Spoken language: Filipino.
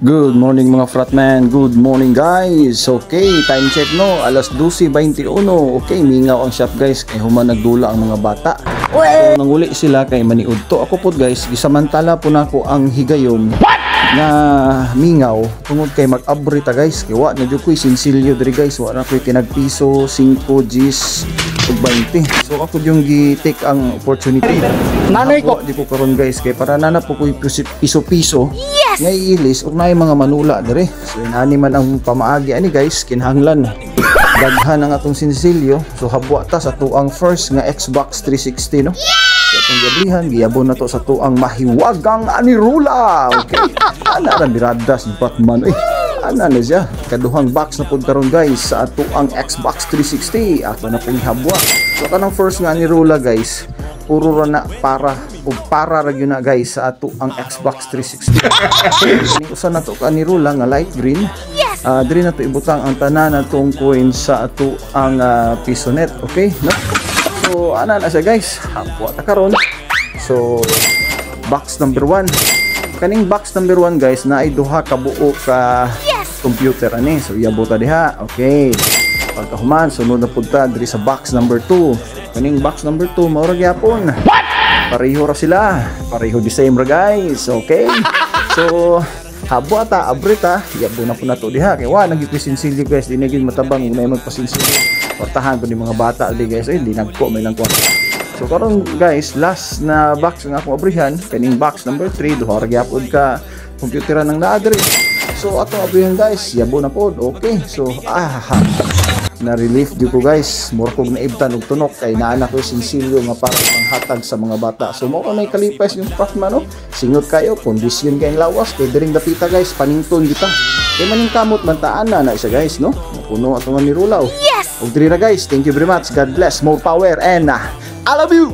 Good morning mga fratman, good morning guys. Okay, time check no, alas 12:21. Okay, mingaw ang shop guys, kay human nagdula ang mga bata. So nanguli sila kay maniudto. Ako po guys, gisamantala po nako ang higayon na mingaw tungod kay mag-abrita guys. Kay wa na jud koy sinsilyo diri guys, wa na koy tinagpiso, 5 Gs ug 20. So ako yung gi-take ang opportunity. Nanay ko di ko karon guys kay para nana po koy piso-piso. Yes! Ngay ilis ug naay mga manula dire. So inani man ang pamaagi ani guys, kinahanglan daghan ang atong sinsilyo. So habwa ta sa tuang first nga Xbox 360 no. So atong gablihan giyabon na to sa tuang mahiwagang anirula. Okay. Ana ra biradas Batman ana na siya. Kaduhang box na pud karon guys sa tuang Xbox 360. Ato na pong habwa. So kanang first nga anirula guys, puro ra na para ra gyud na guys sa ato ang Xbox 360. Usa na to ka anirula nga light green. Diri na to ibutang ang tanan natong coins sa ato ang pisonet, okay no? So ana na siya guys, habwa ta karon. So box number 1. Kaning box number 1 guys na ay duha ka buo ka computer ani. So iabota diha, okay. Pagkahuman sunod na pud ta diri sa box number 2. Kaning box number 2 mao ra gyapon. Pareho ra sila, pareho the same ra guys, okay. So habwa ta abrita, iabo na po na to diha kay wa nagpisinsilyo guys, di na gyud matabang unay magpasinsilyo. Portahan ko ni mga bata di guys, di nagko may lang ko. So karon guys, last na box nga akong abrihan, kaning box number 3 duha ra gyapon ka computeran ng naadre. So ato abrihan guys, yabo na pod, okay. So na relief di ko guys, mura kog naibtan og tunok kay naana ko sinsilyo nga para panghatag sa mga bata. So mao nay kalipas yung fratman no, singot kayo kondisyon kay lawas kay diring dapita guys, panington kita kay maning kamot man taan na isa guys no, puno ato nga ni rulaw. Yes! Og diri ra guys, thank you very much, God bless, more power and I love you.